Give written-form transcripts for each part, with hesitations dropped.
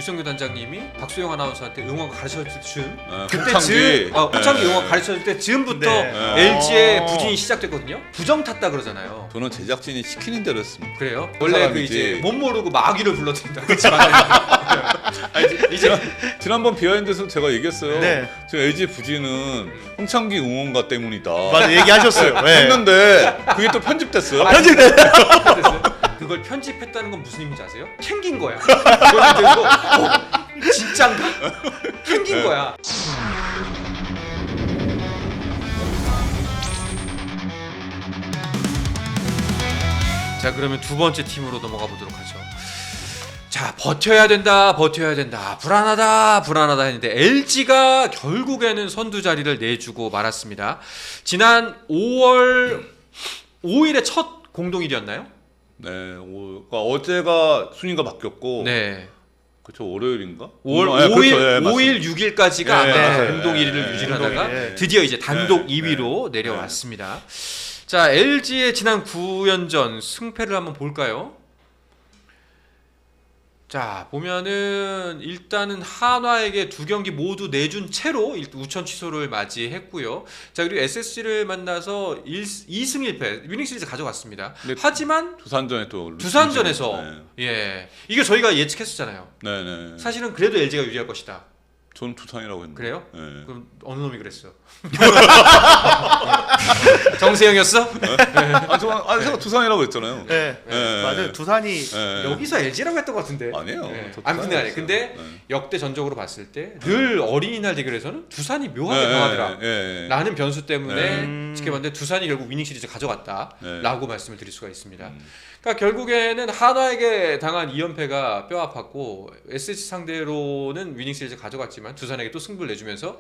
유성규 단장님이 박수영 아나운서한테 응원 가르쳐줄 즈음 그때 홍창기. 홍창기 응원 가르쳐줄 때 즈음부터 네. LG의 부진이 시작됐거든요. 부정 탔다 그러잖아요. 저는 제작진이 시키는 대로 했습니다. 그래요? 원래 그 사람이지. 이제 못 모르고 마귀를 불러댄다. 그렇지만 이제 지난번 비하인드에서 제가 얘기했어요. 네. 지금 LG 부진은 홍창기 응원가 때문이다. 맞아, 얘기하셨어요. 네. 했는데 그게 또 편집됐어요. 됐어요? 그걸 편집했다는 건 무슨 의미인지 아세요? 캥긴 거야. 그걸 들고 진짠가? 캥긴 거야. 자, 그러면 두 번째 팀으로 넘어가 보도록 하죠. 자, 버텨야 된다, 불안하다 했는데 LG가 결국에는 선두 자리를 내주고 말았습니다. 지난 5월 5일에 첫 공동일이었나요? 네, 그러니까 어제가 순위가 바뀌었고, 네. 그렇죠, 월요일인가? 5월 네, 5일, 그렇죠, 네, 5일 6일까지가 네, 아마 네, 공동 1위를 네, 유지하다가 네. 드디어 이제 단독 네, 2위로 내려왔습니다. 자, LG의 지난 9연전 승패를 한번 볼까요? 자, 보면은 일단은 한화에게 두 경기 모두 내준 채로 우천 취소를 맞이했고요. 자, 그리고 SSG를 만나서 2승 1패 위닝 시리즈 가져갔습니다. 하지만 두산전에 또 두산전에서 네. 예, 이게 저희가 예측했었잖아요. 네. 사실은 그래도 LG가 유리할 것이다. 저는 두산이라고 했는데. 그래요? 네. 그럼 어느 놈이 그랬어? 정세영이었어? 제가 두산이라고 했잖아요. 네. 네. 맞아요. 두산이 네. 여기서 LG라고 했던 것 같은데. 아니에요. 네. 저 아무튼 두산이었어요. 근데 네. 역대 전적으로 봤을 때 늘 어린이날 대결에서는 두산이 묘하게 네, 강하더라. 네. 라는 변수 때문에 네. 지켜봤는데 두산이 결국 위닝 시리즈 가져갔다라고 네. 말씀을 드릴 수가 있습니다. 그러니까 결국에는 한화에게 당한 2연패가 뼈 아팠고 SSG 상대로는 위닝 시리즈 가져갔지만 두산에게 또 승부를 내주면서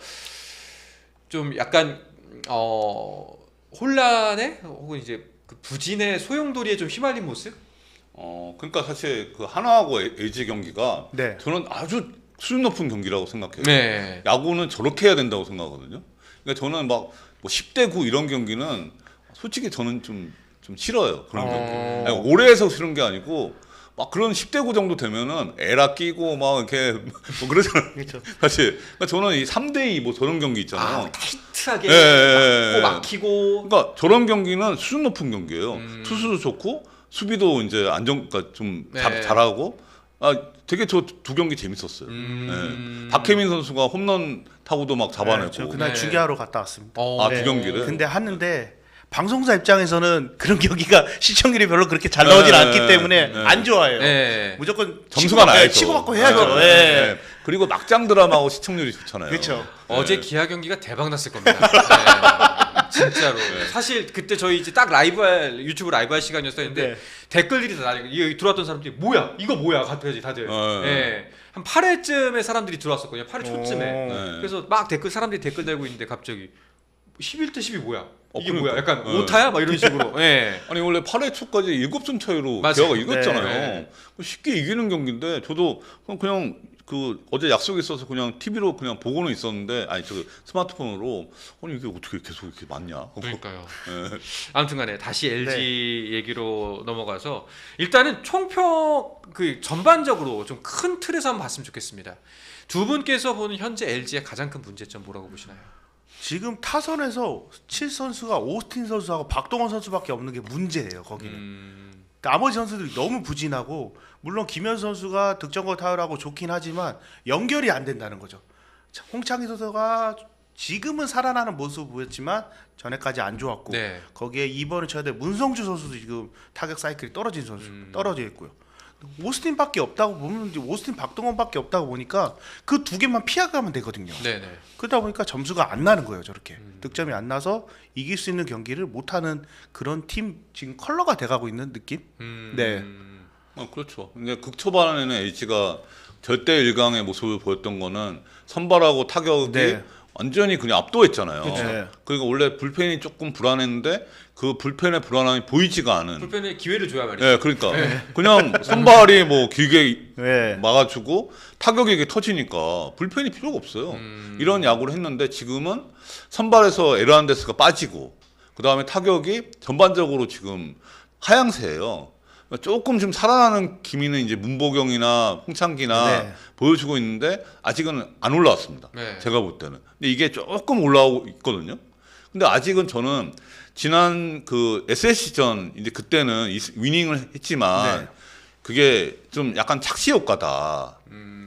좀 약간 혼란에 혹은 이제 그 부진의 소용돌이에 좀 휘말린 모습? 그러니까 사실 그 한화하고 LG 경기가 네. 저는 아주 수준 높은 경기라고 생각해요. 네. 야구는 저렇게 해야 된다고 생각하거든요. 그러니까 저는 막 뭐 10대 9 이런 경기는 솔직히 저는 좀 싫어요. 그런 경기. 아니, 오래 해서 싫은 게 아니고 막 그런 10대 9 정도 되면은 에라 끼고 막 이렇게 뭐 그러잖아요. 그렇죠. 사실 그러니까 저는 이 3대 2 뭐 저런 경기 있잖아요. 타이트하게 예. 막히고 그러니까 저런 경기는 수준 높은 경기예요. 투수도 좋고 수비도 이제 그러니까 좀 네. 잘하고 되게 저 두 경기 재밌었어요. 네. 박혜민 선수가 홈런 타구도 막 잡아내고. 저 그날 네. 중계하러 갔다 왔습니다. 두 경기를. 근데 하는데 방송사 입장에서는 그런 경기가 시청률이 별로 그렇게 잘 나오진 않기 때문에 안 좋아해요. 네. 무조건 점수가 나야죠. 치고받고 해야죠. 네. 네. 그리고 막장 드라마하고 시청률이 좋잖아요. 그렇죠. 어제 기아 경기가 대박 났을 겁니다. 네. 진짜로. 사실 그때 저희 이제 딱 유튜브 라이브 할 시간이었었는데 네. 댓글들이 다 여기 들어왔던 사람들이 뭐야 이거 뭐야 같아야지 다들. 예. 한 8회쯤에 사람들이 들어왔었거든요. 8회 초쯤에. 네. 그래서 막 사람들이 댓글 달고 있는데 갑자기 11대 12 뭐야? 이게 그러니까. 뭐야? 약간 네. 오타야? 막 이런 식으로. 예. 아니 원래 8회 초까지 7점 차이로 맞아요. 기아가 이겼잖아요. 네. 쉽게 이기는 경기인데 저도 그냥 그 어제 약속이 있어서 그냥 TV로 그냥 보고는 있었는데 저 스마트폰으로 아니 이게 어떻게 계속 이렇게 맞냐? 그러니까요. 네. 아무튼간에 다시 LG 얘기로 넘어가서 일단은 총평 그 전반적으로 좀 큰 틀에서 한번 봤으면 좋겠습니다. 두 분께서 보는 현재 LG의 가장 큰 문제점 뭐라고 보시나요? 지금 타선에서 7선수가 오스틴 선수하고 박동원 선수밖에 없는 게 문제예요. 거기는. 나머지 선수들이 너무 부진하고 물론 김현 선수가 득점권 타율하고 좋긴 하지만 연결이 안 된다는 거죠. 홍창기 선수가 지금은 살아나는 모습을 보였지만 전에까지 안 좋았고 네. 거기에 이번에 쳐야 될 문성주 선수도 지금 타격 사이클이 떨어진 선수 떨어져 있고요. 오스틴밖에 없다고 보면 오스틴 박동원밖에 없다고 보니까 그 두 개만 피해가면 되거든요. 네네. 그러다 보니까 점수가 안 나는 거예요. 저렇게 득점이 안 나서 이길 수 있는 경기를 못하는 그런 팀 지금 컬러가 돼가고 있는 느낌. 네. 그렇죠. 근데 극초반에는 LG가 절대 1강의 모습을 보였던 거는 선발하고 타격이 네. 완전히 그냥 압도했잖아요. 그렇죠. 그러니까 원래 불펜이 조금 불안했는데 그 불펜의 불안함이 보이지가 않은. 불펜에 기회를 줘야 말이죠. 네, 그러니까 그냥 선발이 뭐 길게 네. 막아주고 타격이 이게 터지니까 불펜이 필요가 없어요. 이런 야구를 했는데 지금은 선발에서 에르난데스가 빠지고 그 다음에 타격이 전반적으로 지금 하향세예요. 조금 좀 살아나는 기미는 이제 문보경이나 홍창기나 네. 보여주고 있는데 아직은 안 올라왔습니다. 네. 제가 볼 때는. 근데 이게 조금 올라오고 있거든요. 근데 아직은 저는 지난 그 SSC전 이제 그때는 위닝을 했지만 네. 그게 좀 약간 착시 효과다.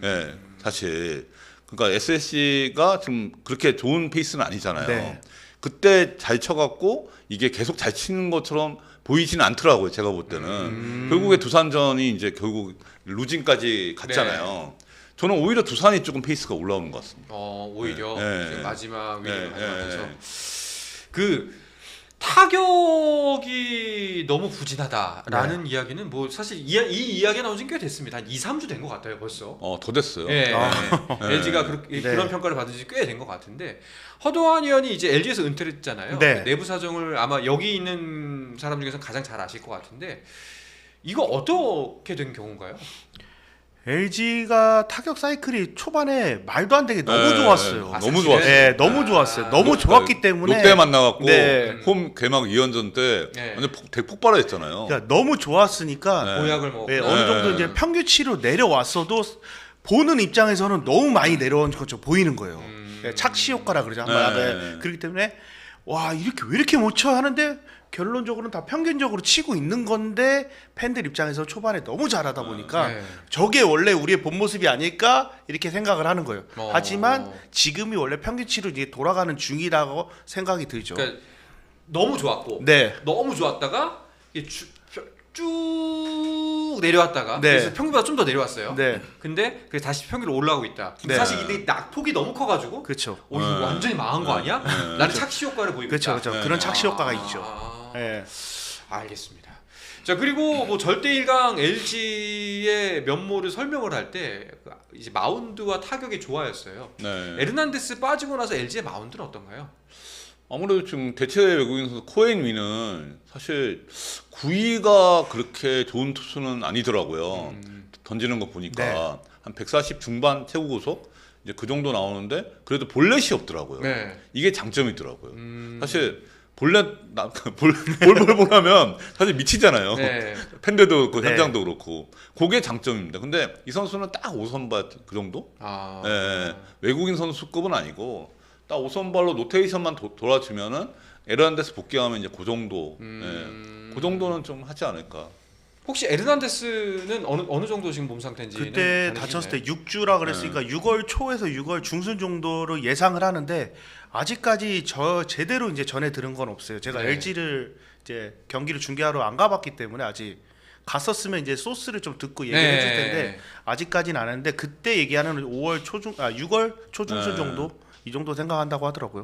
예, 사실. 그러니까 SSC가 좀 그렇게 좋은 페이스는 아니잖아요. 네. 그때 잘 쳐갖고 이게 계속 잘 치는 것처럼 보이지는 않더라고요. 제가 볼 때는. 결국에 두산전이 이제 결국 루징까지 갔잖아요. 저는 오히려 두산이 조금 페이스가 올라오는 것 같습니다. 오히려 네. 그 마지막 위닝 네. 마지막에서 네. 그 타격이 너무 부진하다라는 이야기는 뭐 사실 이 이야기가 나온 지 꽤 됐습니다. 한 2, 3주 된 것 같아요, 벌써. 더 됐어요. 예, 네. LG가 네. 그런 평가를 받은 지 꽤 된 것 같은데 허도한 의원이 이제 LG에서 은퇴를 했잖아요. 네. 내부 사정을 아마 여기 있는 사람 중에서 가장 잘 아실 것 같은데 이거 어떻게 된 경우인가요? LG가 타격 사이클이 초반에 말도 안 되게 너무 네, 좋았어요. 아, 너무 사실은? 좋았어요. 네, 너무 좋았어요. 너무 좋았기 때문에 롯데 만나갖고 네. 홈 개막 2연전 때 네. 완전 대폭발했잖아요. 그러니까 너무 좋았으니까 네. 보약을 먹고 네, 어느 정도 네. 이제 평균치로 내려왔어도 보는 입장에서는 너무 많이 내려온 것처럼 보이는 거예요. 네, 착시 효과라 그러죠. 네. 네. 그렇기 때문에 와 이렇게 왜 이렇게 못 쳐 하는데 결론적으로는 다 평균적으로 치고 있는 건데 팬들 입장에서 초반에 너무 잘하다 보니까 네. 저게 원래 우리의 본 모습이 아닐까 이렇게 생각을 하는 거예요. 어. 하지만 지금이 원래 평균치로 이제 돌아가는 중이라고 생각이 들죠. 그러니까 너무 좋았고 네. 너무 좋았다가 이게 쭉 내려왔다가 네. 그래서 평균보다 좀 더 내려왔어요. 네. 근데 그래서 다시 평균으로 올라오고 있다. 근데 네. 사실 이 낙폭이 너무 커가지고 그렇죠. 이거 네. 완전히 망한 거 아니야? 나는 착시 효과를 보이고 그렇죠. 있다. 그렇죠. 네. 그런 착시 효과가 있죠. 아, 네. 알겠습니다. 자 그리고 뭐 절대 1강 LG의 면모를 설명을 할 때 이제 마운드와 타격이 좋아였어요. 네. 에르난데스 빠지고 나서 LG의 마운드는 어떤가요? 아무래도 지금 대체 외국인 선수 코엔 위는 사실 9위가 그렇게 좋은 투수는 아니더라고요. 던지는 거 보니까 네. 한 140 중반 최고 고속 이제 그 정도 나오는데 그래도 볼넷이 없더라고요. 네. 이게 장점이더라고요. 사실 볼넷 볼볼 하면 사실 미치잖아요. 네. 팬들도 그 네. 현장도 그렇고 그게 장점입니다. 근데 이 선수는 딱 5선발 그 정도? 아. 예, 외국인 선수급은 아니고 딱 5선발로 로테이션만 돌아주면은 에르난데스 복귀하면 이제 그 정도, 그 정도는 좀 하지 않을까. 혹시 에르난데스는 어느 정도 지금 몸 상태인지는 그때 가능하시나요? 다쳤을 때 6주라 그랬으니까 6월 초에서 6월 중순 정도로 예상을 하는데 아직까지 제대로 이제 전해 들은 건 없어요. 제가 네. LG를 이제 경기를 중계하러 안 가봤기 때문에 아직 갔었으면 이제 소스를 좀 듣고 얘기를 네. 해줄 텐데 아직까지는 안 했는데 그때 얘기하는 6월 초중순 네. 정도 이 정도 생각한다고 하더라고요.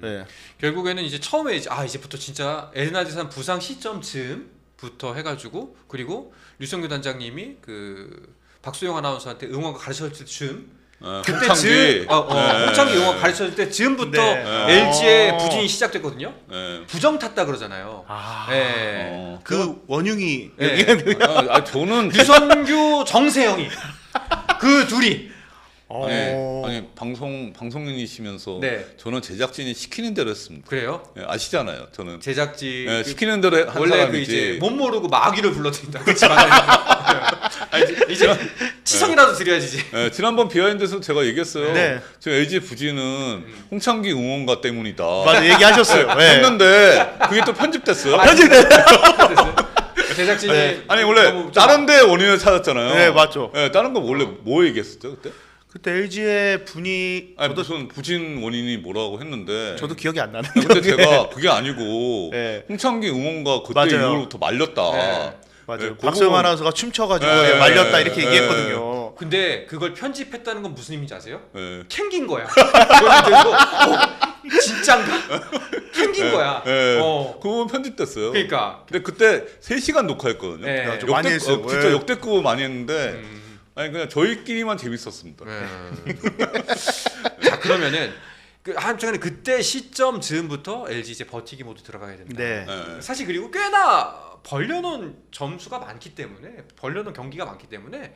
네. 결국에는 이제 처음에 이제부터 진짜 에르난데스 부상 시점 즈음부터 해가지고 그리고 류성규 단장님이 그 박수영 아나운서한테 응원가 가르쳤을 즈음 그때 홍창기. 홍창기 응원 가르쳤을 때 즈음부터 네. LG의 부진이 시작됐거든요. 네. 부정 탔다 그러잖아요. 아, 네. 그 원흉이 네. 저는 류성규 정세영이 그 둘이 아니 방송인이시면서 네. 저는 제작진이 시키는 대로 했습니다. 그래요. 예, 아시잖아요. 저는 제작진 시키는 대로 한 원래 그 사람이지. 이제 못 모르고 마귀를 불러드린다. 그렇지만 이제 치성이라도 드려야지 이제. 예, 지난번 비하인드에서 제가 얘기했어요. 네. 저 LG 부진은 홍창기 응원가 때문이다. 맞아 얘기하셨어요. 네. 했는데 그게 또 편집됐어요. 제작진이 아니 원래 너무 좀 다른 데 원인을 찾았잖아요. 네, 맞죠. 예, 다른 거 원래 뭐 얘기했었죠 그때? 그때 LG의 분이 아니 무슨 부진 원인이 뭐라고 했는데. 저도 기억이 안 나는데 근데 제가 그게 아니고 네. 홍창기 응원가 그때 맞아요. 이후로부터 말렸다. 네. 맞아요. 그거- 박수영 아나운서가 춤춰가지고 네, 말렸다 이렇게 네, 얘기했거든요. 근데 그걸 편집했다는 건 무슨 의미인지 아세요? 예. 캥긴 거야. 그래서 진짠가? 캥긴 거야. 예. 어. 그거 편집됐어요. 그러니까 근데 그때 3시간 녹화했거든요. 네. 야, 좀 많이 했어요. 진짜 예. 역대급 많이 했는데 아니 그냥 저희끼리만 재밌었습니다. 자 그러면은 한쪽에는 그때 시점 즈음부터 LG 이제 버티기 모드 들어가야 된다. 네. 예. 사실 그리고 꽤나 벌려놓은 점수가 많기 때문에 벌려놓은 경기가 많기 때문에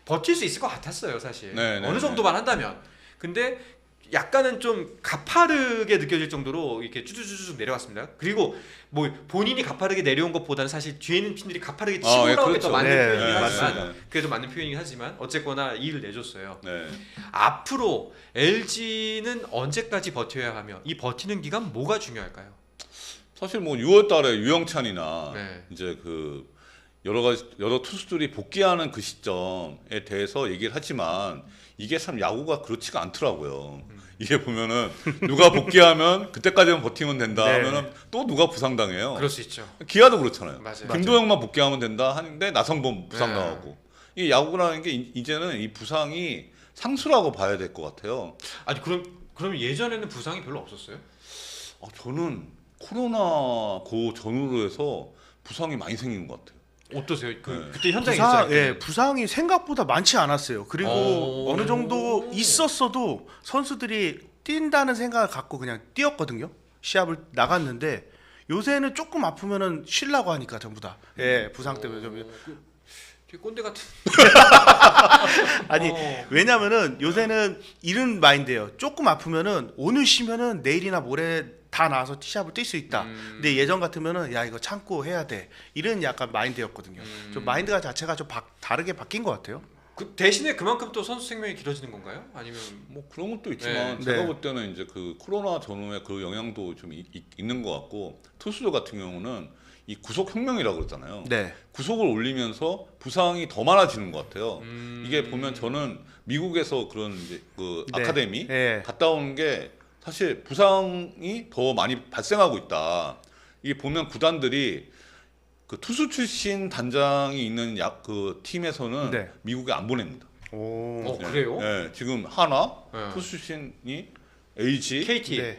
버틸 수 있을 것 같았어요 사실. 네, 네, 어느 정도만 한다면. 근데 약간은 좀 가파르게 느껴질 정도로 이렇게 쭈쭈쭈쭈 내려왔습니다. 그리고 뭐 본인이 가파르게 내려온 것보다는 사실 뒤에 있는 팀들이 가파르게 치고 예, 올라온 게 더 그렇죠. 맞는 네, 표현이긴 네, 하지만 맞습니다. 그래도 맞는 표현이긴 하지만 어쨌거나 이를 내줬어요. 네. 앞으로 LG는 언제까지 버텨야 하며 이 버티는 기간 뭐가 중요할까요? 사실 뭐 6월달에 유영찬이나 네. 이제 그 여러 투수들이 복귀하는 그 시점에 대해서 얘기를 하지만 이게 참 야구가 그렇지가 않더라고요. 이게 보면은 누가 복귀하면 그때까지만 버티면 된다 네. 하면은 또 누가 부상당해요. 그럴 수 있죠. 기아도 그렇잖아요. 맞아요. 김도영만 복귀하면 된다 하는데 나성범 부상당하고 네. 이 야구라는 게 이제는 이 부상이 상수라고 봐야 될 것 같아요. 아니 그럼 예전에는 부상이 별로 없었어요? 저는 코로나 그 전후로 해서 부상이 많이 생긴 것 같아요. 어떠세요? 네. 그때 현장에 부상, 있을 때. 예, 부상이 생각보다 많지 않았어요. 그리고 오. 어느 정도 있었어도 선수들이 뛴다는 생각을 갖고 그냥 뛰었거든요. 시합을 나갔는데 요새는 조금 아프면은 쉬려고 하니까 전부 다. 예, 부상 때문에 좀. 되게 꼰대 같은. 아니 왜냐면은 요새는 이런 마인드예요. 조금 아프면은 오늘 쉬면은 내일이나 모레 다 나와서 시합을 뛸 수 있다. 근데 예전 같으면은 야 이거 참고 해야 돼. 이런 약간 마인드였거든요. 좀 마인드가 자체가 좀 다르게 바뀐 것 같아요. 그 대신에 그만큼 또 선수 생명이 길어지는 건가요? 아니면 뭐 그런 것도 있지만 네. 제가 네. 볼 때는 이제 그 코로나 전후에 그 영향도 좀 있는 것 같고 투수들 같은 경우는 이 구속 혁명이라고 그러잖아요. 네. 구속을 올리면서 부상이 더 많아지는 것 같아요. 이게 보면 저는 미국에서 그런 이제 그 네. 아카데미 네. 갔다 오는 게 사실 부상이 더 많이 발생하고 있다. 이게 보면 구단들이 그 투수 출신 단장이 있는 그 팀에서는 네. 미국에 안 보냅니다. 오. 그래요? 네, 지금 한화 네. 투수 출신이 LG, KT. 네.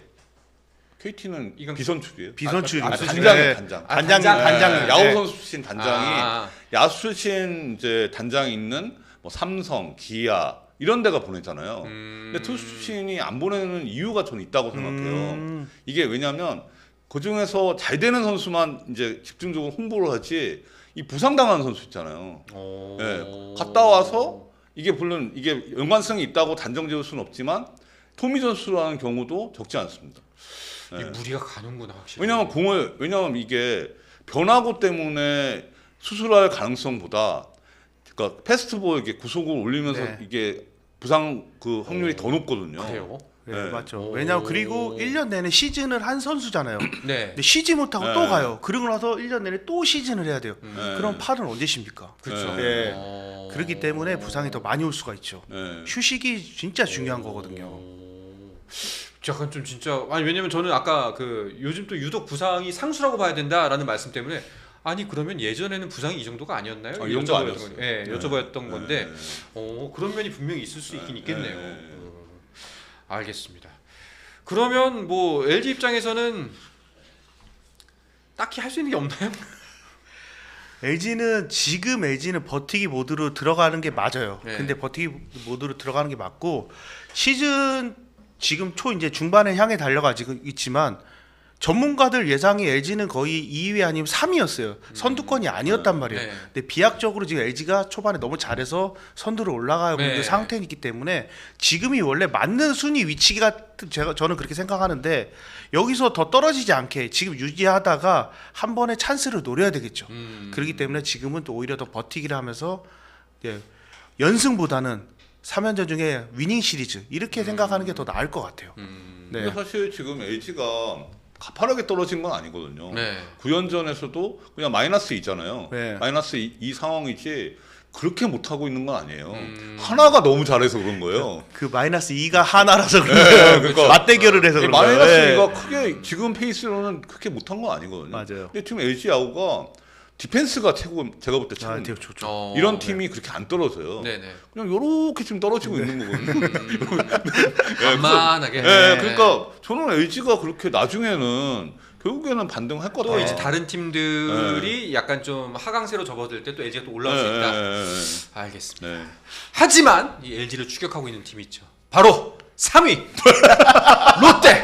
KT는 이건 비선출이에요. 비선출. 아, 비선출. 단장이에요, 네. 단장. 단장, 단장. 단장. 네, 네. 야구 선수 출신 단장이 아. 야수 출신 이제 단장이 있는 뭐 삼성, 기아 이런 데가 보내잖아요. 근데 투수 출신이 안 보내는 이유가 저는 있다고 생각해요. 이게 왜냐하면 그 중에서 잘 되는 선수만 이제 집중적으로 홍보를 하지 이 부상당한 선수 있잖아요. 오. 예, 갔다 와서 이게 물론 이게 연관성이 있다고 단정 지을 수는 없지만 토미 존스라는 경우도 적지 않습니다. 이 무리가 가는구나 확실히. 왜냐하면 이게 변화구 때문에 수술할 가능성보다 그러니까 패스트볼 이게 구속을 올리면서 네. 이게 부상 그 확률이 더 높거든요. 그래요? 네, 네. 맞죠. 오. 왜냐면 그리고 1년 내내 시즌을 한 선수잖아요. 네. 근데 쉬지 못하고 네. 또 가요. 그러고 나서 1년 내내 또 시즌을 해야 돼요. 네. 그럼 팔은 언제 쉽니까? 그렇죠. 네. 어. 그렇기 때문에 부상이 더 많이 올 수가 있죠. 네. 휴식이 진짜 중요한 거거든요. 약간 좀 진짜 아니 왜냐면 저는 아까 그 요즘 또 유독 부상이 상수라고 봐야 된다라는 말씀 때문에 아니 그러면 예전에는 부상이 이 정도가 아니었나요? 이 정도 여쭤보였던 아니었어요. 건데, 예, 네. 여쭤봤던 건데, 네. 그런 면이 분명히 있을 수 있긴 있겠네요. 네. 알겠습니다. 그러면 뭐 LG 입장에서는 딱히 할 수 있는 게 없나요? LG는 지금 LG는 버티기 모드로 들어가는 게 맞아요. 네. 근데 버티기 모드로 들어가는 게 맞고 시즌 지금 초 이제 중반에 향해 달려가지고 있지만 전문가들 예상이 LG는 거의 2위 아니면 3위였어요. 선두권이 아니었단 말이에요. 네. 근데 비약적으로 지금 LG가 초반에 너무 잘해서 선두로 올라가고 네. 있는 상태이기 때문에 지금이 원래 맞는 순위 위치가 저는 그렇게 생각하는데 여기서 더 떨어지지 않게 지금 유지하다가 한 번의 찬스를 노려야 되겠죠. 그렇기 때문에 지금은 또 오히려 더 버티기를 하면서 예, 연승보다는 3연전 중에 위닝 시리즈 이렇게 생각하는 게 더 나을 것 같아요. 근데 네. 사실 지금 LG가 가파르게 떨어진 건 아니거든요. 네. 9연전에서도 그냥 마이너스 2잖아요. 네. 마이너스 2 상황이지 그렇게 못하고 있는 건 아니에요. 하나가 너무 잘해서 그런 거예요. 그 마이너스 2가 하나라서 그런 네, 거예요. 그러니까 맞대결을 해서 그런 거예요. 마이너스 네. 2가 크게 지금 페이스로는 그렇게 못한 건 아니거든요. 맞아요. 근데 지금 LG 야구가 디펜스가 제가 볼 때 아, 최고. 되게 좋죠. 이런 팀이 그렇게 안 떨어져요. 네네. 그냥 요렇게 지금 떨어지고 있는 거거든요. 만만하게. 네, 그러니까 저는 LG가 그렇게 나중에는 결국에는 반등할 거다. 또 이제 다른 팀들이 약간 좀 하강세로 접어들 때 또 LG가 또 올라올 수 있다. 알겠습니다. 네. 하지만 이 LG를 추격하고 있는 팀이 있죠. 바로 3위 롯데.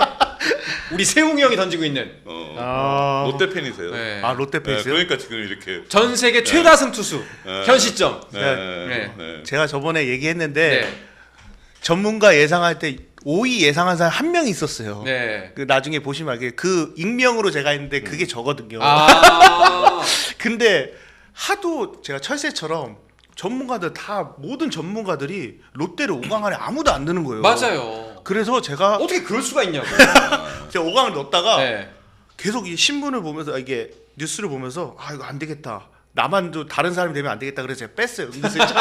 우리 세웅이 형이 던지고 있는 아, 롯데 팬이세요? 네. 아 롯데 네, 팬이세요? 그러니까 지금 이렇게. 전 세계 최다승 투수 네. 현 시점. 네. 네. 네. 제가 저번에 얘기했는데 네. 전문가 예상할 때 5위 예상한 사람 한 명 있었어요. 네. 그 나중에 보시면 알게 그 익명으로 제가 했는데 그게 저거든요. 아. 근데 하도 제가 철새처럼 전문가들 다 모든 전문가들이 롯데를 5강 안에 아무도 안 드는 거예요. 맞아요. 그래서 제가 어떻게 그럴 수가 있냐고. 제가 5강을 넣었다가 네. 계속 이 신문을 보면서 이게 뉴스를 보면서 아 이거 안 되겠다. 나만 또 다른 사람이 되면 안 되겠다. 그래서 제가 뺐어요. 은근슬쩍.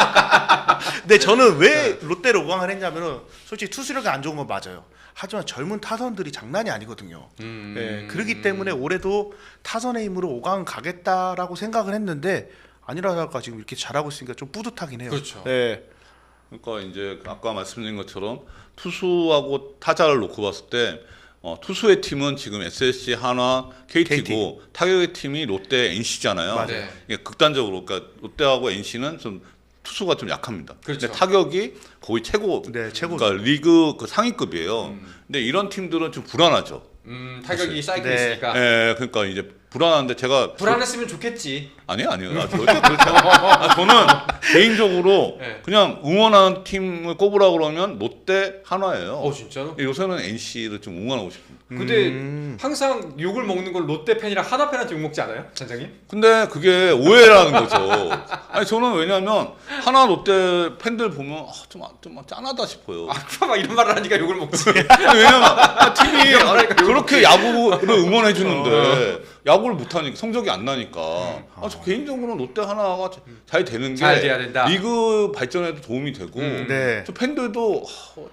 근데 저는 왜 롯데를 5강을 했냐면은 솔직히 투수력이 안 좋은 건 맞아요. 하지만 젊은 타선들이 장난이 아니거든요. 예, 그렇기 때문에 올해도 타선의 힘으로 5강 가겠다라고 생각을 했는데 아니라다가 지금 이렇게 잘하고 있으니까 좀 뿌듯하긴 해요. 그렇죠. 예. 그러니까 이제 아까 말씀드린 것처럼 투수하고 타자를 놓고 봤을 때 투수의 팀은 지금 SSG, 한화, KT고 타격의 팀이 롯데, NC잖아요. 맞아요. 네. 이게 극단적으로 그러니까 롯데하고 NC는 좀 투수가 좀 약합니다. 그렇죠. 근데 타격이 거의 최고, 네, 최고. 그러니까 리그 그 상위급이에요. 근데 이런 팀들은 좀 불안하죠. 타격이 쌓이고 네. 있으니까. 예, 그러니까 이제 불안한데 제가 불안했으면 좋겠지. 아니요. 절대 그렇지 않아요. 저는 개인적으로 네. 그냥 응원하는 팀을 꼽으라 그러면 롯데, 한화예요. 진짜로? 요새는 NC를 좀 응원하고 싶습니다. 근데 항상 욕을 먹는 건 롯데 팬이랑 하나 팬한테 욕 먹지 않아요, 단장님? 근데 그게 오해라는 거죠. 아니 저는 왜냐면 하나 롯데 팬들 보면 좀 짠하다 싶어요. 막 이런 말을 하니까 욕을 먹지. 아니, 왜냐면 팀이 말하니까 그렇게 야구를 응원해 주는데 야구를 못 하니까 성적이 안 나니까 저 개인적으로는 롯데 하나가 잘 되는 게 잘 돼야 된다. 리그 발전에도 도움이 되고 네. 저 팬들도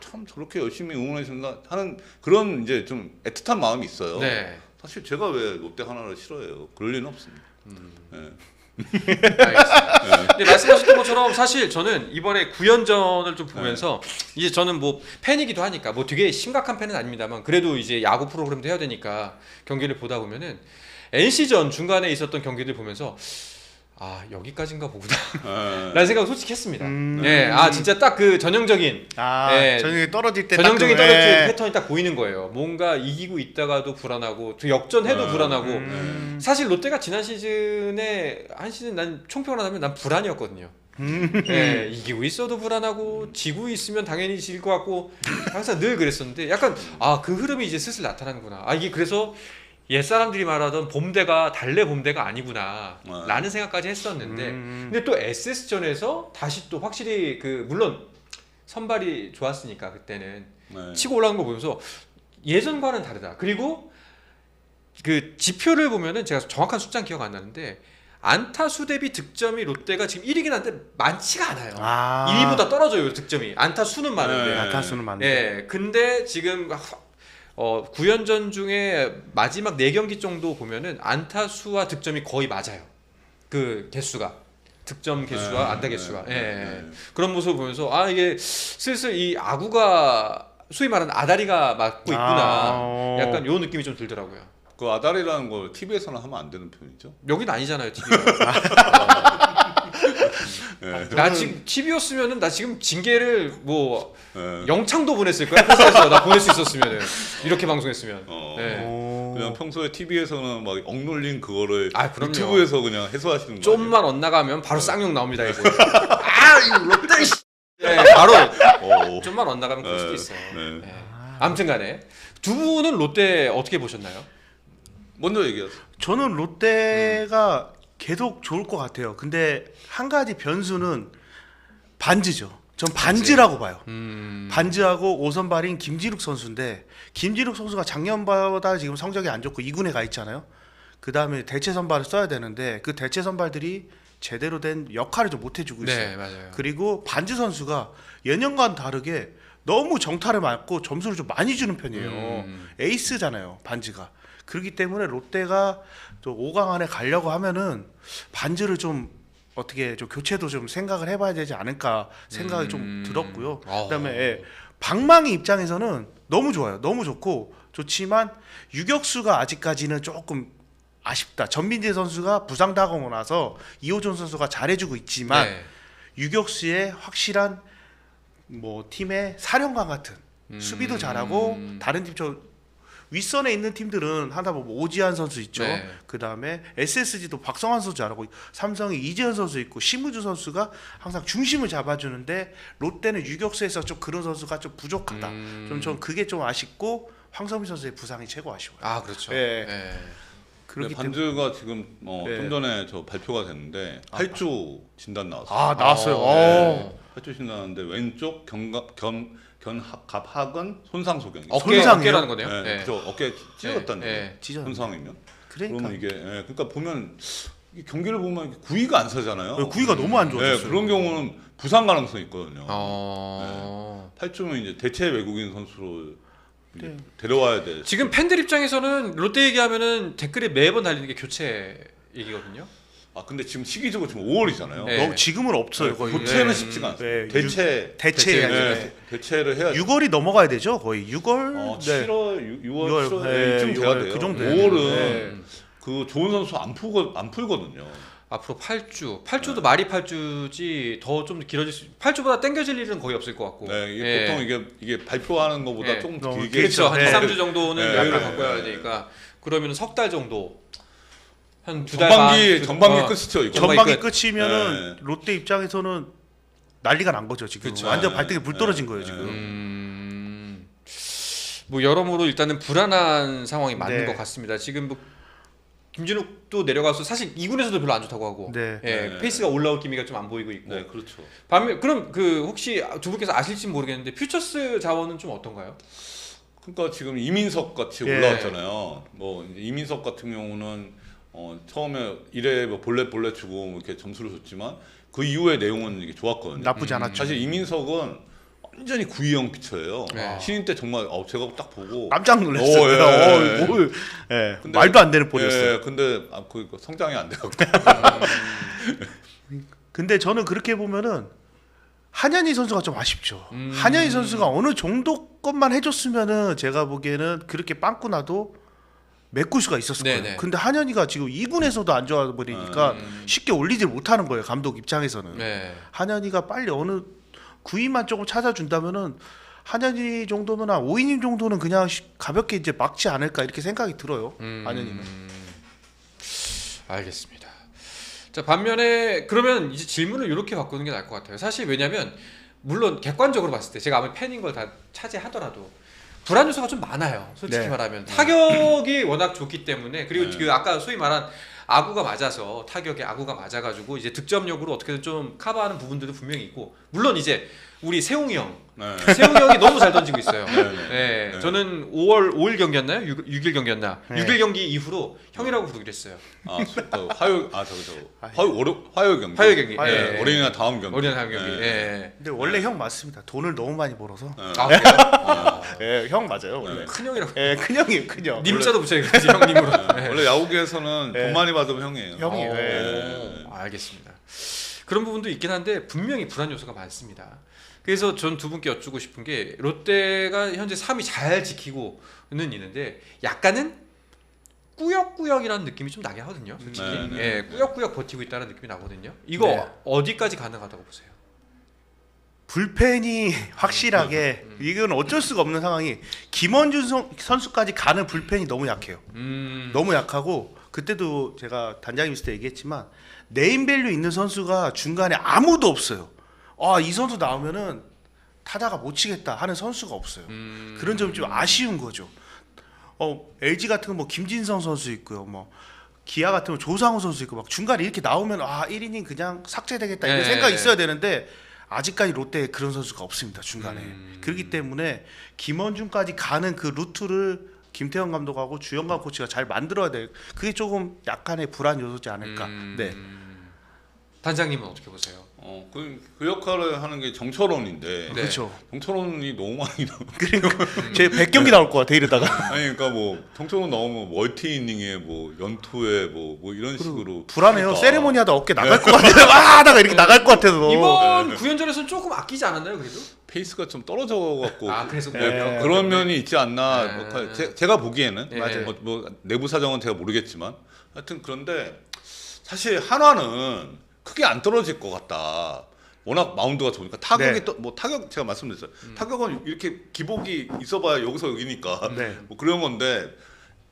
참 저렇게 열심히 응원해 준다 하는 그런 이제 좀 애틋한 마음이 있어요. 네. 사실 제가 왜 롯데 하나를 싫어해요? 그럴 리는 없습니다. 네. 알겠습니다. 근데 말씀하셨던 것처럼 사실 저는 이번에 9연전을 좀 보면서 이제 저는 뭐 팬이기도 하니까 뭐 되게 심각한 팬은 아닙니다만 그래도 이제 야구 프로그램도 해야 되니까 경기를 보다 보면은 NC전 중간에 있었던 경기들 보면서 여기까지인가 보구나 라는 생각을 솔직히 했습니다. 예, 진짜 딱 그 전형적인 예, 전형적인 떨어질 때 전형적인 딱 떨어지는 패턴이 딱 보이는 거예요. 뭔가 이기고 있다가도 불안하고 또 역전해도 불안하고 사실 롯데가 지난 시즌에 한 시즌 난 총평을 하면 난 불안이었거든요. 예, 이기고 있어도 불안하고 지고 있으면 당연히 질 것 같고 항상 늘 그랬었는데 약간 그 흐름이 이제 슬슬 나타나는구나. 이게 그래서 옛 사람들이 말하던 봄대가 달래 봄대가 아니구나 라는 생각까지 했었는데 근데 또 SS전에서 다시 또 확실히 물론 선발이 좋았으니까 그때는 치고 올라간 거 보면서 예전과는 다르다. 그리고 그 지표를 보면은 제가 정확한 숫자는 기억 안 나는데 안타수 대비 득점이 롯데가 지금 1위긴 한데 많지가 않아요. 1위보다 떨어져요 득점이. 안타수는 많은데. 안타수는 많은데. 예, 근데 지금 9연전 중에 마지막 4경기 정도 보면은 안타수와 득점이 거의 맞아요. 그 개수가 득점 개수와 안타 개수가 그런 모습을 보면서 이게 슬슬 이 아구가 소위 말하는 아다리가 맞고 있구나. 약간 요 느낌이 좀 들더라고요. 그 아다리라는 걸 TV에서는 하면 안 되는 편이죠? 여긴 아니잖아요, TV가. 나 지금 TV였으면은 나 지금 징계를 뭐 영창도 보냈을 거야. 회사에서 나 보낼 수 있었으면은 이렇게 방송했으면. 그냥 평소에 TV에서는 막 억눌린 그거를 그럼요. 유튜브에서 그냥 해소하시는 거 좀만 엇나가면 바로 쌍욕 나옵니다 이거. 이거 롯데 바로 좀만 엇나가면 그럴 수도 있어요. 아무튼간에 두 분은 롯데 어떻게 보셨나요? 먼저 얘기하세요. 저는 롯데가 계속 좋을 것 같아요. 근데 한 가지 변수는 반즈죠. 전 반즈라고 봐요. 반즈하고 5선발인 김진욱 선수인데 김진욱 선수가 작년보다 지금 성적이 안 좋고 2군에 가 있잖아요. 그 다음에 대체 선발을 써야 되는데 그 대체 선발들이 제대로 된 역할을 좀 못 해주고 있어요. 네, 맞아요. 그리고 반즈 선수가 예년과는 다르게 너무 정타를 맞고 점수를 좀 많이 주는 편이에요. 에이스잖아요, 반즈가. 그렇기 때문에 롯데가 또 5강 안에 가려고 하면은 반즈를 좀 어떻게 좀 교체도 좀 생각을 해봐야 되지 않을까 생각이 좀 들었고요. 그다음에 방망이 입장에서는 너무 좋아요. 너무 좋고 좋지만 유격수가 아직까지는 조금 아쉽다. 전민재 선수가 부상당하고 나서 이호준 선수가 잘해주고 있지만 유격수의 확실한 뭐 팀의 사령관 같은 수비도 잘하고 다른 팀 윗선에 있는 팀들은 하나 보면 오지환 선수 있죠. 네. 그다음에 SSG도 박성환 선수 잘하고 삼성이 이재현 선수 있고 심우주 선수가 항상 중심을 잡아주는데 롯데는 유격수에서 좀 그런 선수가 좀 부족하다. 좀 전 그게 좀 아쉽고 황성민 선수의 부상이 최고 아쉬워요. 아 그렇죠. 예. 예. 그렇기 때문에 반즈가 지금 네. 좀 전에 저 발표가 됐는데 8주 진단 나왔어요. 아 나왔어요. 네. 8주 진단 나왔는데 왼쪽 견갑하근 손상 소견. 손상이요? 어깨라는 거네요. 네, 예. 그죠. 어깨 찢어졌다는 예, 거예요. 예. 찢어졌네. 손상이면. 그러니까 그러면 이게 그러니까 보면 이게 경기를 보면 구위가 안 서잖아요. 구위가 너무 안 네, 좋아졌어요. 그런 경우는 부상 가능성이 있거든요. 어. 8주면 이제 대체 외국인 선수로 이제 네. 데려와야 돼. 지금 팬들 입장에서는 롯데 얘기하면은 댓글에 매번 달리는 게 교체 얘기거든요. 아 근데 지금 시기적으로 지금 5월이잖아요. 네. 너무 지금은 없어요 거의. 교체는 네. 쉽지가 않아요. 네, 대체 대체해야죠. 네, 대체를 해야 6월이 넘어가야 되죠 거의 6월. 7월, 6월, 6월, 7월 네, 이쯤 돼야 6월 돼요. 그 정도 5월은 네. 그 좋은 선수 안 풀거든요. 앞으로 8주도 말이 8주지 더 좀 길어질 수 8주보다 땡겨질 일은 거의 없을 것 같고. 네, 이게 예. 보통 이게 발표하는 것보다 예. 조금 너무 길게 그렇죠. 한 네. 2, 3주 정도는 네. 여유를 네. 갖고 와야 네. 되니까 그러면 석 달 정도 한 두 달 반. 전반기 끝이죠 이거. 전반기 끝. 끝이면은 네. 롯데 입장에서는 난리가 난 거죠 지금. 그쵸. 완전 네. 발등에 불 떨어진 네. 거예요 지금. 뭐 여러모로 일단은 불안한 상황이 맞는 네. 것 같습니다. 지금 뭐 김진욱도 내려가서 사실 2군에서도 별로 안 좋다고 하고 네. 예, 네. 페이스가 올라올 기미가 좀 안 보이고 있고 네, 그렇죠. 반면 그럼 그 혹시 두 분께서 아실지 모르겠는데 퓨처스 자원은 좀 어떤가요? 그러니까 지금 이민석 같이 예. 올라왔잖아요. 뭐 이제 이민석 같은 경우는 처음에 1회 뭐 볼넷 주고 뭐 이렇게 점수를 줬지만 그 이후의 내용은 이게 좋았거든요. 나쁘지 않았죠. 사실 이민석은 완전히 구위형 피처예요. 네. 신인 때 정말 제가 딱 보고 깜짝 놀랐어요. 예. 뭘, 예. 근데- 말도 안 되는 볼이었어요. 예, 근데 그 성장이 안 돼갖고. 근데 저는 그렇게 보면은 한현희 선수가 좀 아쉽죠. 한현희 선수가 어느 정도 것만 해줬으면은 제가 보기에는 그렇게 빵꾸 나도 메꿀 수가 있었을 네네. 거예요. 근데 한현희가 지금 2군에서도 안 좋아 버리니까 쉽게 올리질 못하는 거예요. 감독 입장에서는. 네. 한현희가 빨리 어느 구위만 조금 찾아준다면은 한현희 정도면 한 5이닝 정도는 그냥 가볍게 이제 막지 않을까 이렇게 생각이 들어요. 한현희는. 알겠습니다. 자 반면에 그러면 이제 질문을 이렇게 바꾸는 게 나을 것 같아요. 사실 왜냐면 물론 객관적으로 봤을 때 제가 아무리 팬인 걸 다 차지하더라도 불안 요소가 좀 많아요. 솔직히 네. 말하면 타격이 워낙 좋기 때문에 그리고 네. 그 아까 소위 말한 아구가 맞아서 타격에 아구가 맞아가지고 이제 득점력으로 어떻게든 좀 커버하는 부분들도 분명히 있고 물론 이제 우리 세웅이 형 네. 세웅이 형이 너무 잘 던지고 있어요. 네. 네. 네. 저는 5일 경기였나요? 6일 경기였나? 네. 6일 경기 이후로 형이라고 부르기로 했어요. 화요일 화요일 경기. 화요일 경기. 화요일. 예. 어린이날 다음 경기. 어린이날 다음 경기. 네. 예. 근데 원래 형 맞습니다. 돈을 너무 많이 벌어서. 네. 아 그래요? 아, 예, 형 맞아요 원래. 큰 형이라고. 예, 큰형이에요, 큰형. 님자도 붙여야겠지 형님으로. 네. 원래 야구계에서는 네. 돈 많이 받으면 형이에요. 형이에요. 예. 네. 알겠습니다. 그런 부분도 있긴 한데 분명히 불안 요소가 많습니다. 그래서 전 두 분께 여쭈고 싶은 게 롯데가 현재 3위 잘 지키고는 있는데 약간은 꾸역꾸역이라는 느낌이 좀 나긴 하거든요. 솔직히 네, 네, 예, 네. 꾸역꾸역 버티고 있다는 느낌이 나거든요. 이거 네. 어디까지 가능하다고 보세요? 불펜이 확실하게 이건 어쩔 수가 없는 상황이 김원준 선수까지 가는 불펜이 너무 약해요. 너무 약하고 그때도 제가 단장님 있을 때 얘기했지만 네임밸류 있는 선수가 중간에 아무도 없어요. 이 선수 나오면은 타다가 못 치겠다 하는 선수가 없어요. 그런 점이 좀 아쉬운 거죠. LG 같은 건 뭐 김진성 선수 있고요. 뭐 기아 같은 건 조상우 선수 있고 막 중간에 이렇게 나오면 1이닝 그냥 삭제되겠다 이런 네. 생각이 있어야 되는데 아직까지 롯데에 그런 선수가 없습니다. 중간에. 그렇기 때문에 김원준까지 가는 그 루트를 김태형 감독하고 주영관 코치가 잘 만들어야 돼요. 그게 조금 약간의 불안 요소지 않을까. 네. 단장님은 어떻게 보세요? 그 역할을 하는 게 정철원인데 네. 그렇죠. 정철원이 너무 많이 나와. 그러니까 제 100경기 나올 것 같아 이러다가. 아니 그러니까 뭐 정철원 나오면 멀티 이닝에 뭐 연투에 뭐 이런 식으로 불안해요. 그러니까. 세레모니하다 어깨 나갈 것 같아서 하다가 이렇게 나갈 것 같아서. 이번 구연전에서는 조금 아끼지 않았나요, 그래도? 페이스가 좀 떨어져 갖고 그래서 그런 면이 있지 않나. 네. 뭐 제가 보기에는 맞아요. 뭐 내부 사정은 제가 모르겠지만 하여튼 그런데 사실 한화는 크게 안 떨어질 것 같다. 워낙 마운드가 좋으니까 타격이 네. 또 뭐 타격 제가 말씀드렸어요. 타격은 이렇게 기복이 있어봐야 여기서 여기니까 네. 뭐 그런 건데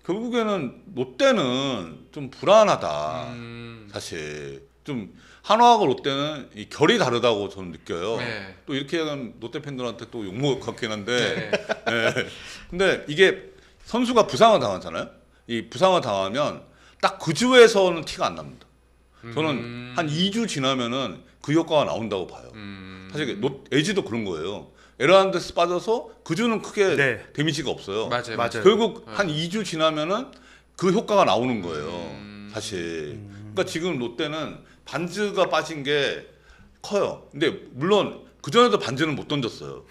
결국에는 롯데는 좀 불안하다. 사실 좀 한화하고 롯데는 이 결이 다르다고 저는 느껴요. 네. 또 이렇게 하면 롯데 팬들한테 또 욕먹을 것 같긴 한데 네. 네. 근데 이게 선수가 부상을 당하잖아요. 이 부상을 당하면 딱 그 주에서는 티가 안 납니다. 저는 한 2주 지나면은 그 효과가 나온다고 봐요. 사실 LG도 그런 거예요. 에르난데스 빠져서 그 주는 크게 네. 데미지가 없어요. 맞아요. 맞아요. 결국 한 2주 지나면은 그 효과가 나오는 거예요. 사실. 그러니까 지금 롯데는 반즈가 빠진 게 커요. 근데 물론 그 전에도 반즈는 못 던졌어요.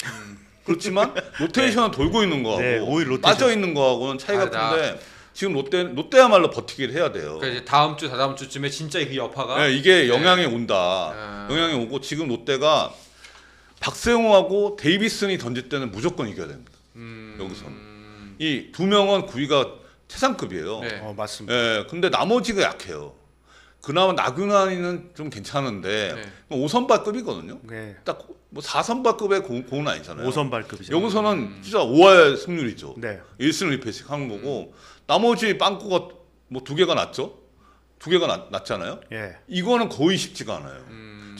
그렇지만 로테이션은 돌고 있는 거하고 네, 오히려 로테이션. 빠져 있는 거하고는 차이가 다르다. 큰데 지금 롯데야말로 버티기를 해야 돼요. 그러니까 이제 다음 주 다다음 주쯤에 진짜 그 여파가 네, 이게 영향이 온다. 영향이 오고 지금 롯데가 박세웅하고 데이비슨이 던질 때는 무조건 이겨야 됩니다. 여기서는 이 두 명은 구위가 최상급이에요. 네. 맞습니다. 예, 근데 나머지가 약해요. 그나마 나균환이는 좀 괜찮은데 네. 5선발급이거든요. 네. 딱 뭐 4선발급의 공은 아니잖아요. 5선발급이죠. 여기서는 진짜 5할 승률이죠. 네. 1승 1패씩 하는 거고 나머지 빵꾸가 뭐 2개가 났죠. 2개가 났잖아요. 예. 이거는 거의 쉽지가 않아요.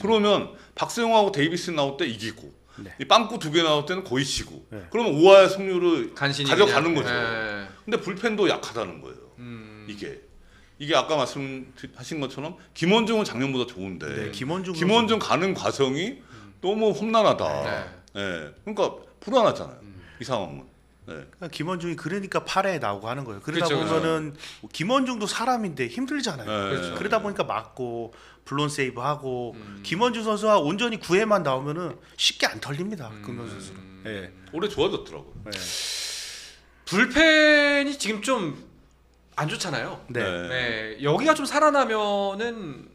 그러면 박세웅하고 데이비슨 나올 때 이기고 네. 이 빵꾸 2개 나올 때는 거의 지고 네. 그러면 5할 승률을 간신히 가져가는 그냥, 거죠. 네. 근데 불펜도 약하다는 거예요. 이게 아까 말씀하신 것처럼 김원중은 작년보다 좋은데 네, 김원중 가는 과정이 너무 험난하다. 네. 예, 그러니까 불안하잖아요. 이 상황은. 네. 그러니까 김원중이 그러니까 8회에 나오고 하는 거예요. 그러다 그렇죠, 보면은 김원중도 사람인데 힘들잖아요. 네. 그렇죠. 그러다 보니까 맞고 블론 세이브 하고 김원중 선수가 온전히 9회만 나오면은 쉽게 안 털립니다. 금현 선수는. 예. 올해 좋아졌더라고요. 네. 불펜이 지금 좀 안 좋잖아요. 네. 네. 여기가 좀 살아나면은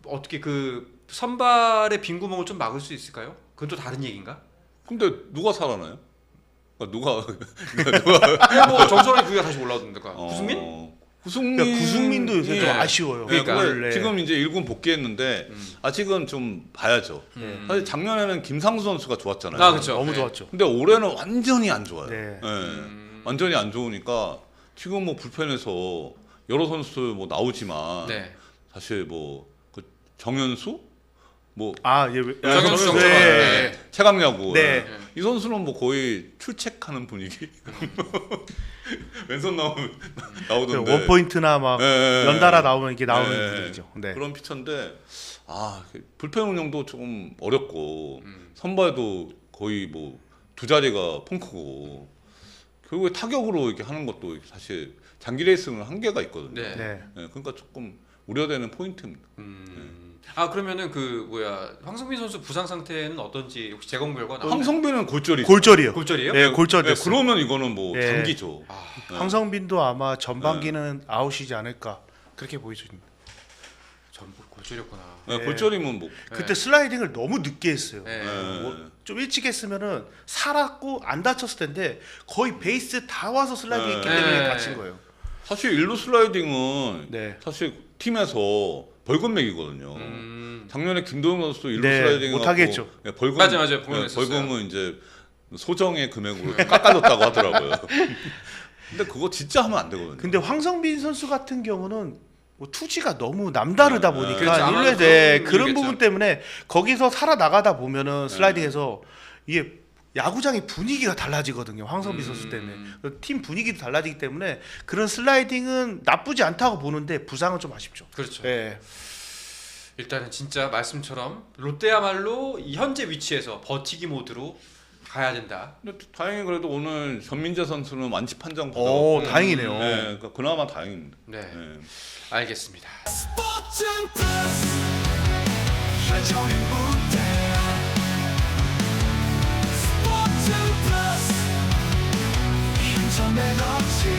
어떻게 그 선발의 빈 구멍을 좀 막을 수 있을까요? 그건 또 다른 얘기인가? 근데 누가 살아나요? 누가 뭐 정선이 구위가 다시 올라오던가. 구승민? 구승민 그러니까 구승민도 요새 좀 네. 아쉬워요. 그러니까 원래. 지금 이제 1군 복귀했는데 아직은 좀 봐야죠. 사실 작년에는 김상수 선수가 좋았잖아요. 아, 그렇죠. 너무 네. 좋았죠. 근데 올해는 완전히 안 좋아요. 네. 완전히 안 좋으니까 지금 뭐 불펜에서 여러 선수 뭐 나오지만 네. 사실 뭐 그 정현수 뭐 아, 예. 정현수, 정현수, 정철원. 네. 네. 최강야구 네. 이 선수는 뭐 거의 출첵하는 분위기. 왼손 나오던데. 원포인트나 막 네. 연달아 나오면 이게 나오는 네. 분위기죠. 네. 그런 피처인데 불펜 운영도 조금 어렵고 선발도 거의 뭐 두 자리가 펑크고 결국에 타격으로 이렇게 하는 것도 사실 장기 레이스는 한계가 있거든요. 네. 네. 그러니까 조금 우려되는 포인트입니다. 아 그러면은 그 뭐야 황성민 선수 부상 상태는 어떤지 혹시 재검 결과 나왔나요? 황성빈은 골절이. 골절이요. 골절이에요? 네, 골절됐어요. 그러면 이거는 뭐 네. 장기죠. 황성빈도 아마 전반기는 아웃이지 않을까 그렇게 보여집니다. 전부 골절이었구나. 네, 네. 골절이면 뭐. 그때 슬라이딩을 너무 늦게 했어요. 네. 뭐 좀 일찍 했으면은 살았고 안 다쳤을 텐데 거의 베이스 다 와서 슬라이딩 했기 때문에 네. 다친 거예요. 사실 일루 슬라이딩은 네. 사실 팀에서 벌금 매기거든요. 작년에 김도영 선수도 일루 네, 슬라이딩 못하겠죠. 네, 벌금 맞아요. 벌금 냈었어요. 벌금은 이제 소정의 금액으로 깎아줬다고 하더라고요. 근데 그거 진짜 하면 안 되거든요. 근데 황성빈 선수 같은 경우는 뭐 투지가 너무 남다르다 네. 보니까 그렇죠. 아마 일루에 그런 그런 이유겠죠. 부분 때문에 거기서 살아나가다 보면은 슬라이딩에서 이게 야구장의 분위기가 달라지거든요. 황성빈 선수 때문에 팀 분위기도 달라지기 때문에 그런 슬라이딩은 나쁘지 않다고 보는데 부상은 좀 아쉽죠. 그렇죠. 네. 일단은 진짜 말씀처럼 롯데야말로 이 현재 위치에서 버티기 모드로 가야 된다. 근데 다행히 그래도 오늘 전민재 선수는 완치 판정 오, 받았고, 다행이네요. 네, 그러니까 그나마 다행입니다. 네. 네. 알겠습니다. 스포츠는 플러스 한정의 무대 스포츠는 플러스 인터넷 없이